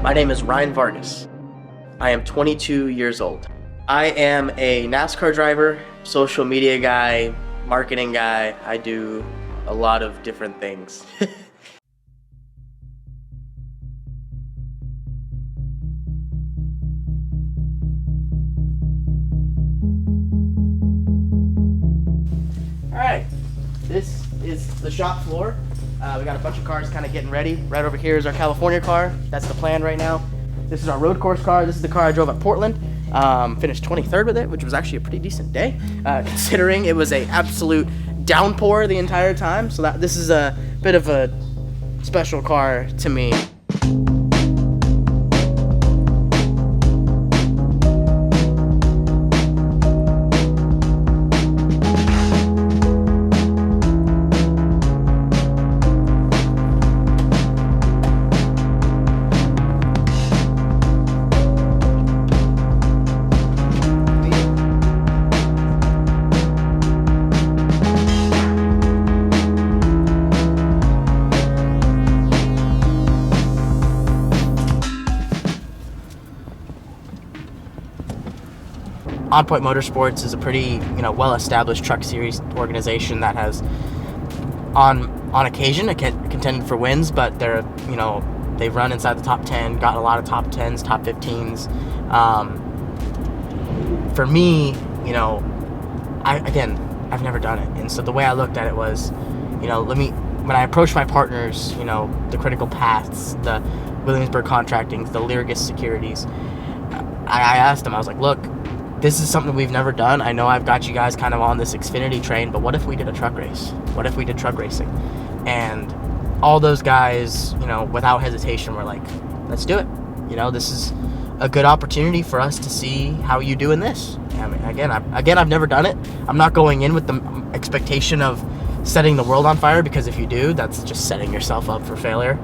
My name is Ryan Vargas. I am 22 years old. I am a NASCAR driver, social media guy, marketing guy. I do a lot of different things. Alright, this is the shop floor. We got a bunch of cars kind of getting ready. Right over here is our California car. That's the plan right now. This is our road course car. This is the car I drove at Portland. Finished 23rd with it, which was actually a pretty decent day, considering it was a absolute downpour the entire time. So this is a bit of a special car to me. On Point Motorsports is a pretty, well-established truck series organization that has, on occasion, contended for wins, but they've run inside the top 10, got a lot of top 10s, top 15s. For me, I've never done it, and so the way I looked at it was, when I approached my partners, the Critical Paths, the Williamsburg Contracting, the Lyrgus Securities, I asked them, I was like, look, this is something we've never done. I know I've got you guys kind of on this Xfinity train, but what if we did a truck race? What if we did truck racing? And all those guys, without hesitation were like, let's do it. This is a good opportunity for us to see how you do in this. I mean, I've never done it. I'm not going in with the expectation of setting the world on fire, because if you do, that's just setting yourself up for failure.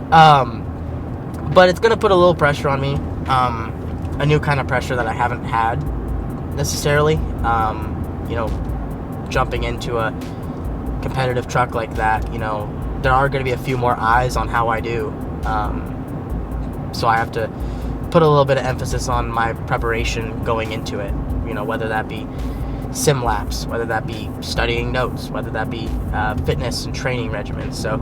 But it's going to put a little pressure on me. A new kind of pressure that I haven't had necessarily. Jumping into a competitive truck like that, there are going to be a few more eyes on how I do. So I have to put a little bit of emphasis on my preparation going into it, whether that be sim laps, whether that be studying notes, whether that be fitness and training regimens. So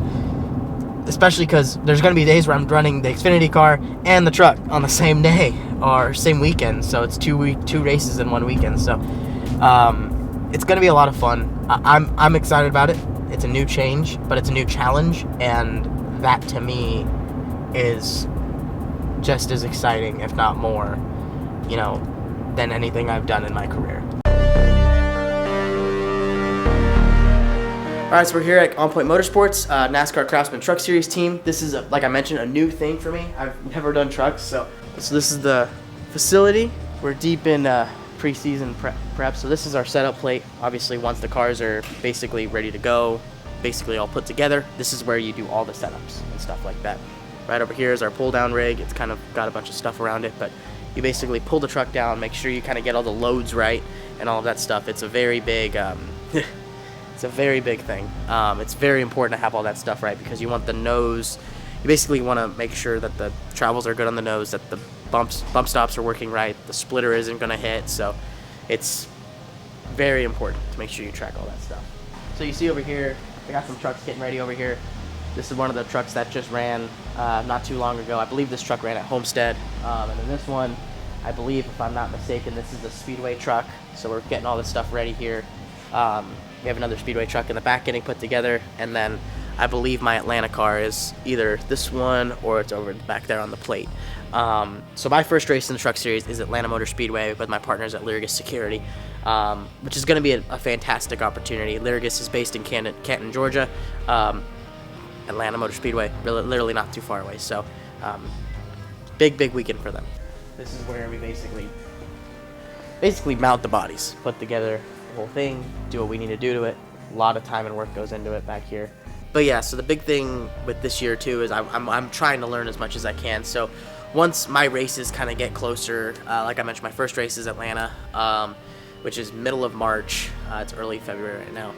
especially because there's going to be days where I'm running the Xfinity car and the truck on the same day or same weekend. So it's two races in one weekend. So it's going to be a lot of fun. I'm excited about it. It's a new change, but it's a new challenge, and that to me is just as exciting, if not more, than anything I've done in my career. Alright, so we're here at On Point Motorsports, NASCAR Craftsman Truck Series team. This is, like I mentioned, a new thing for me. I've never done trucks, so this is the facility. We're deep in preseason prep, so this is our setup plate. Obviously, once the cars are basically ready to go, basically all put together, this is where you do all the setups and stuff like that. Right over here is our pull-down rig. It's kind of got a bunch of stuff around it, but you basically pull the truck down, make sure you kind of get all the loads right and all of that stuff. It's a very big... It's a very big thing. It's very important to have all that stuff right, because you want the nose. You basically want to make sure that the travels are good on the nose, that the bump stops are working right, the splitter isn't going to hit. So it's very important to make sure you track all that stuff. So you see over here, I got some trucks getting ready over here. This is one of the trucks that just ran not too long ago. I believe this truck ran at Homestead. And then this one, I believe, if I'm not mistaken, this is the Speedway truck. So we're getting all this stuff ready here. We have another Speedway truck in the back getting put together, and then I believe my Atlanta car is either this one or it's over back there on the plate. So my first race in the truck series is Atlanta Motor Speedway with my partners at Lyrgus Security, which is going to be a fantastic opportunity. Lyrgus is based in Canton, Georgia. Atlanta Motor Speedway, literally not too far away. So big weekend for them. This is where we basically mount the bodies, put together whole thing, do what we need to do to it. A lot of time and work goes into it back here. But yeah, so the big thing with this year too is I'm trying to learn as much as I can. So once my races kind of get closer, like I mentioned, my first race is Atlanta, which is middle of March. It's early February right now.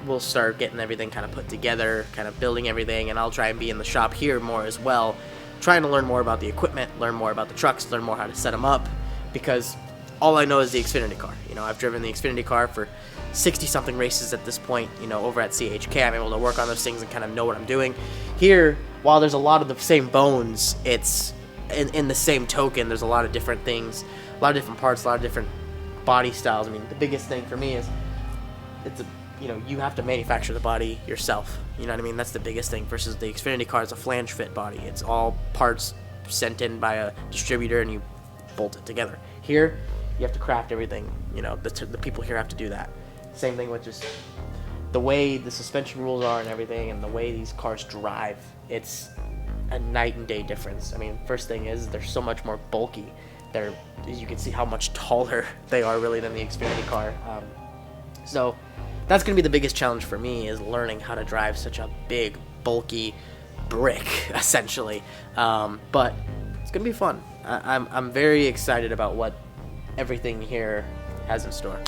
we'll start getting everything kind of put together, kind of building everything, and I'll try and be in the shop here more as well, trying to learn more about the equipment, learn more about the trucks, learn more how to set them up, because all I know is the Xfinity car. I've driven the Xfinity car for 60-something races at this point, over at CHK. I'm able to work on those things and kind of know what I'm doing. Here, while there's a lot of the same bones, it's in the same token, there's a lot of different things, a lot of different parts, a lot of different body styles. I mean, the biggest thing for me is you have to manufacture the body yourself. You know what I mean? That's the biggest thing versus the Xfinity car is a flange fit body. It's all parts sent in by a distributor and you bolt it together. Here, you have to craft everything. The people here have to do that. Same thing with just the way the suspension rules are and everything, and the way these cars drive. It's a night and day difference. I mean, first thing is they're so much more bulky. You can see how much taller they are really than the Xfinity car. So that's going to be the biggest challenge for me, is learning how to drive such a big, bulky brick, essentially. But it's going to be fun. I'm very excited about what everything here has in store.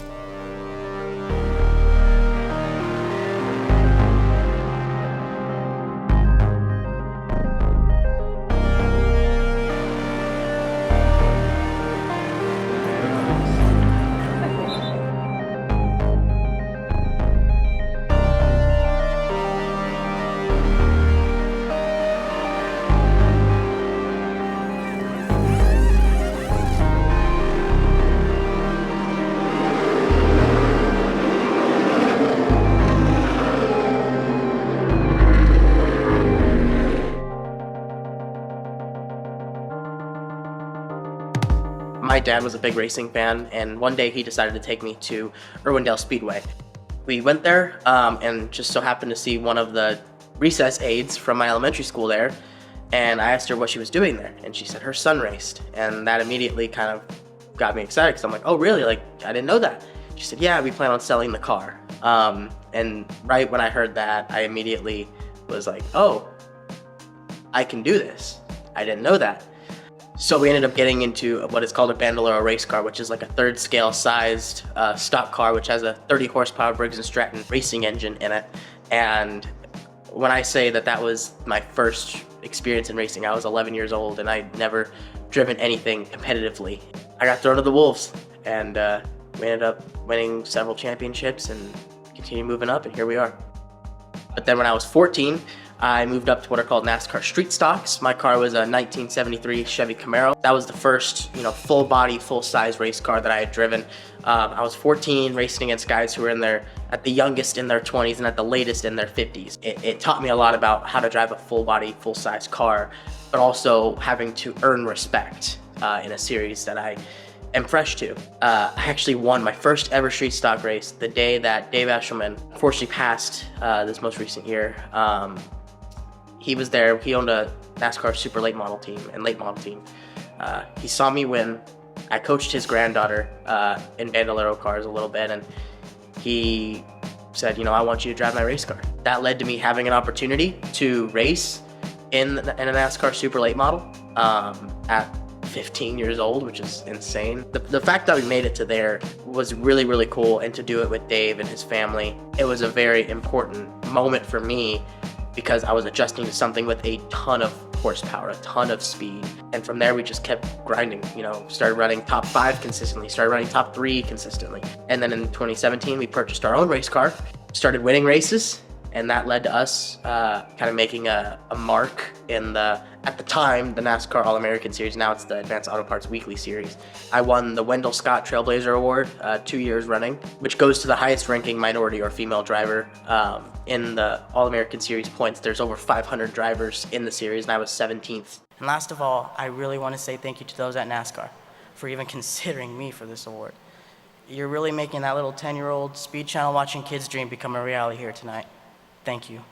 My dad was a big racing fan, and one day he decided to take me to Irwindale Speedway. We went there and just so happened to see one of the recess aides from my elementary school there, and I asked her what she was doing there, and she said her son raced, and that immediately kind of got me excited because I'm like, oh really, like I didn't know that. She said, yeah, we plan on selling the car. And right when I heard that, I immediately was like, oh, I can do this. I didn't know that. So we ended up getting into what is called a Bandolero race car, which is like a third scale sized stock car, which has a 30 horsepower Briggs & Stratton racing engine in it. And when I say that was my first experience in racing, I was 11 years old and I'd never driven anything competitively. I got thrown to the wolves, and we ended up winning several championships and continued moving up, and here we are. But then when I was 14, I moved up to what are called NASCAR street stocks. My car was a 1973 Chevy Camaro. That was the first, full body, full size race car that I had driven. I was 14, racing against guys who were at the youngest in their 20s and at the latest in their 50s. It taught me a lot about how to drive a full body, full size car, but also having to earn respect in a series that I am fresh to. I actually won my first ever street stock race the day that Dave Eshelman unfortunately passed this most recent year. He was there. He owned a NASCAR super late model team and late model team. He saw me win. I coached his granddaughter in Bandolero cars a little bit, and he said, I want you to drive my race car. That led to me having an opportunity to race in a NASCAR super late model at 15 years old, which is insane. The fact that we made it to there was really, really cool, and to do it with Dave and his family, it was a very important moment for me because I was adjusting to something with a ton of horsepower, a ton of speed. And from there, we just kept grinding, started running top 5 consistently, started running top 3 consistently. And then in 2017, we purchased our own race car, started winning races, and that led to us kind of making a mark in at the time, the NASCAR All-American Series. Now it's the Advanced Auto Parts Weekly Series. I won the Wendell Scott Trailblazer Award 2 years running, which goes to the highest ranking minority or female driver in the All-American Series points. There's over 500 drivers in the series, and I was 17th. And last of all, I really want to say thank you to those at NASCAR for even considering me for this award. You're really making that little 10-year-old Speed Channel watching kids dream become a reality here tonight. Thank you.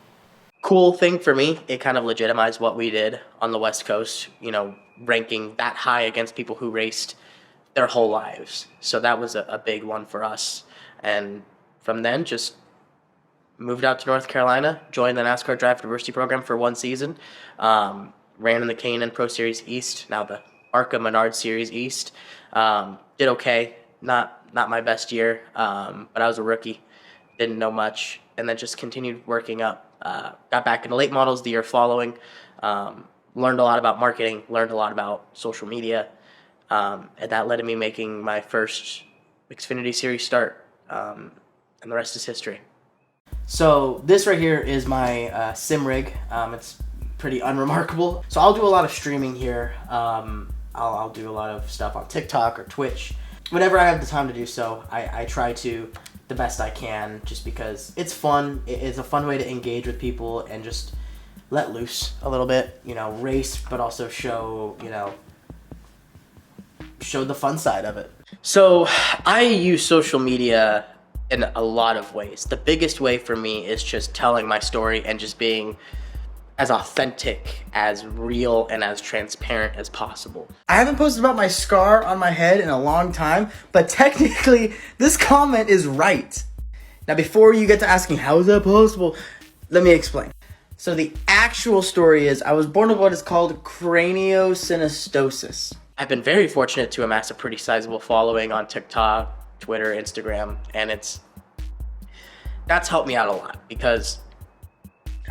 Cool thing for me, it kind of legitimized what we did on the West Coast, ranking that high against people who raced their whole lives. So that was a big one for us. And from then, just moved out to North Carolina, joined the NASCAR Drive Diversity program for 1 season, ran in the K&N Pro Series East, now the ARCA Menard Series East. Did okay, not my best year, but I was a rookie. didn't know much, and then just continued working up. Got back into late models the year following. Learned a lot about marketing, learned a lot about social media, and that led to me making my first Xfinity Series start, and the rest is history. So this right here is my sim rig. It's pretty unremarkable. So I'll do a lot of streaming here. I'll do a lot of stuff on TikTok or Twitch. Whenever I have the time to do so, I try to the best I can, just because it's fun. It's a fun way to engage with people and just let loose a little bit, race, but also show the fun side of it. So I use social media in a lot of ways. The biggest way for me is just telling my story and just being as authentic, as real, and as transparent as possible. I haven't posted about my scar on my head in a long time, but technically this comment is right. Now before you get to asking how is that possible, let me explain. So the actual story is I was born with what is called craniosynostosis. I've been very fortunate to amass a pretty sizable following on TikTok, Twitter, Instagram, and that's helped me out a lot, because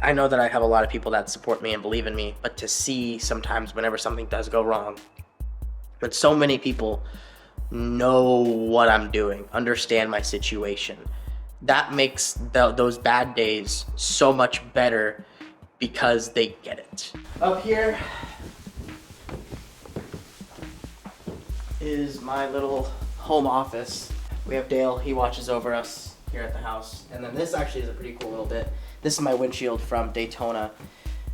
I know that I have a lot of people that support me and believe in me, but to see sometimes whenever something does go wrong, but so many people know what I'm doing, understand my situation, that makes those bad days so much better because they get it. Up here is my little home office. We have Dale, he watches over us here at the house. And then this actually is a pretty cool little bit. This is my windshield from Daytona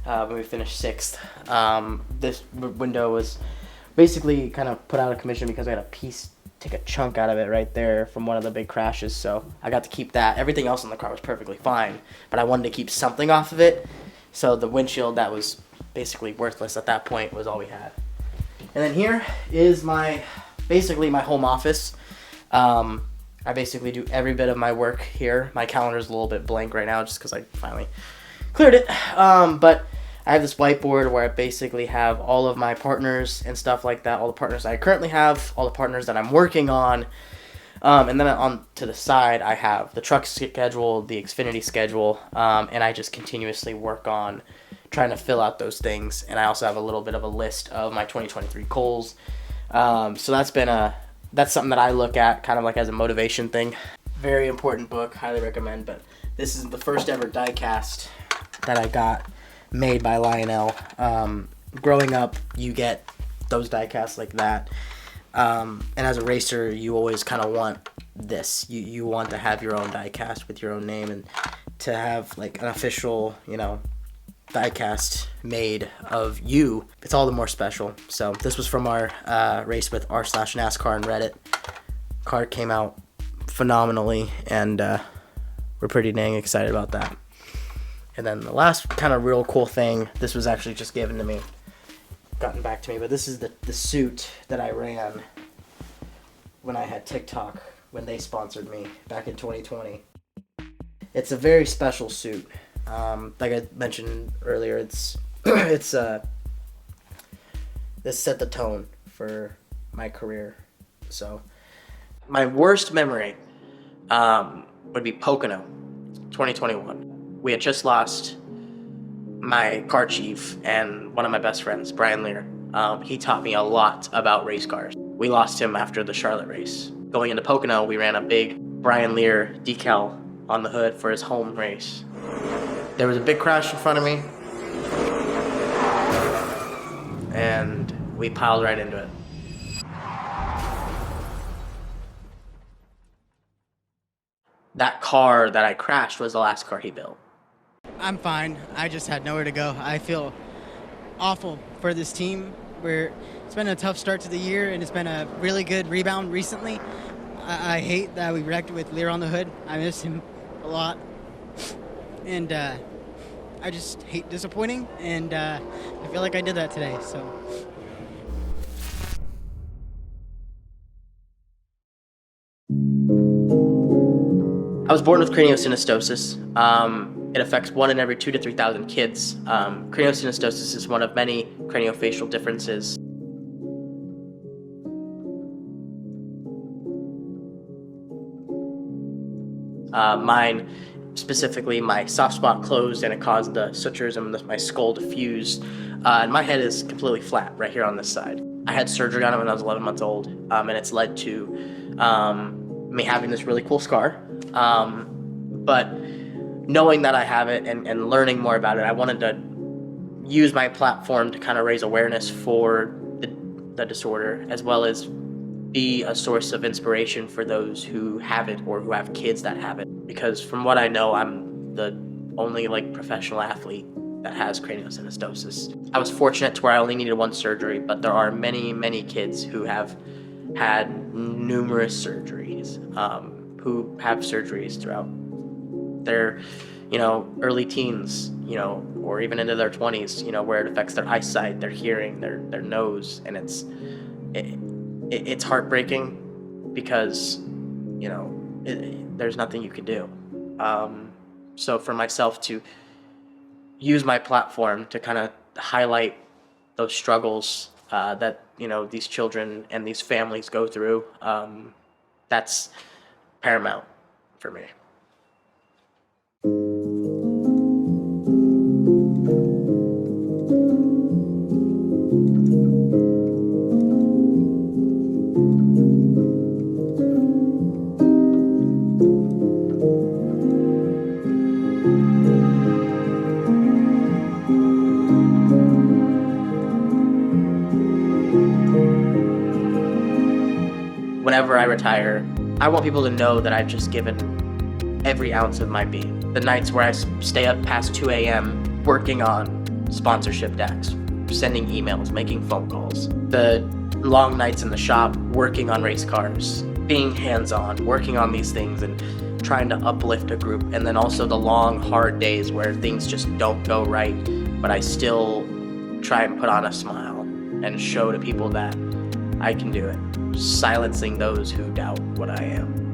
when we finished 6th. This window was basically kind of put out of commission because I had take a chunk out of it right there from one of the big crashes. So I got to keep that. Everything else in the car was perfectly fine, but I wanted to keep something off of it. So the windshield that was basically worthless at that point was all we had. And then here is basically my home office. I basically do every bit of my work here. My calendar's a little bit blank right now just because I finally cleared it. But I have this whiteboard where I basically have all of my partners and stuff like that, all the partners I currently have, all the partners that I'm working on. And then on to the side, I have the truck schedule, the Xfinity schedule, and I just continuously work on trying to fill out those things. And I also have a little bit of a list of my 2023 goals. So that's something that I look at kind of like as a motivation thing. Very important book, highly recommend. But this is the first ever die-cast that I got made by Lionel. Growing up, you get those die-casts like that. And as a racer, you always kind of want this. You want to have your own die-cast with your own name, and to have like an official, die-cast made of you, it's all the more special. So this was from our race with r/NASCAR and Reddit. Card came out phenomenally, and we're pretty dang excited about that. And then the last kind of real cool thing, this was actually just given to me, gotten back to me, but this is the suit that I ran when I had TikTok, when they sponsored me back in 2020. It's a very special suit. Like I mentioned earlier, this set the tone for my career. So my worst memory would be Pocono 2021. We had just lost my car chief and one of my best friends, Brian Lear. He taught me a lot about race cars. We lost him after the Charlotte race. Going into Pocono, we ran a big Brian Lear decal on the hood for his home race. There was a big crash in front of me, and we piled right into it. That car that I crashed was the last car he built. I'm fine. I just had nowhere to go. I feel awful for this team. It's been a tough start to the year, and it's been a really good rebound recently. I hate that we wrecked with Lear on the hood. I miss him a lot. And I just hate disappointing, and I feel like I did that today. So. I was born with craniosynostosis. It affects 1 in every 2,000 to 3,000 kids. Craniosynostosis is one of many craniofacial differences. Mine, specifically, my soft spot closed and it caused the sutures in my skull to fuse. And my head is completely flat right here on this side. I had surgery on it when I was 11 months old, and it's led to me having this really cool scar. But knowing that I have it and learning more about it, I wanted to use my platform to kind of raise awareness for the disorder, as well as be a source of inspiration for those who have it or who have kids that have it. Because from what I know, I'm the only professional athlete that has craniosynostosis. I was fortunate to where I only needed one surgery, but there are many, many kids who have had numerous surgeries, who have surgeries throughout their, early teens, or even into their 20s, where it affects their eyesight, their hearing, their nose, and it's heartbreaking because, there's nothing you can do. So for myself to use my platform to kind of highlight those struggles that, these children and these families go through, that's paramount for me. Whenever I retire, I want people to know that I've just given every ounce of my being. The nights where I stay up past 2 a.m. working on sponsorship decks, sending emails, making phone calls. The long nights in the shop working on race cars, being hands-on, working on these things and trying to uplift a group. And then also the long, hard days where things just don't go right, but I still try and put on a smile and show to people that I can do it. Silencing those who doubt what I am.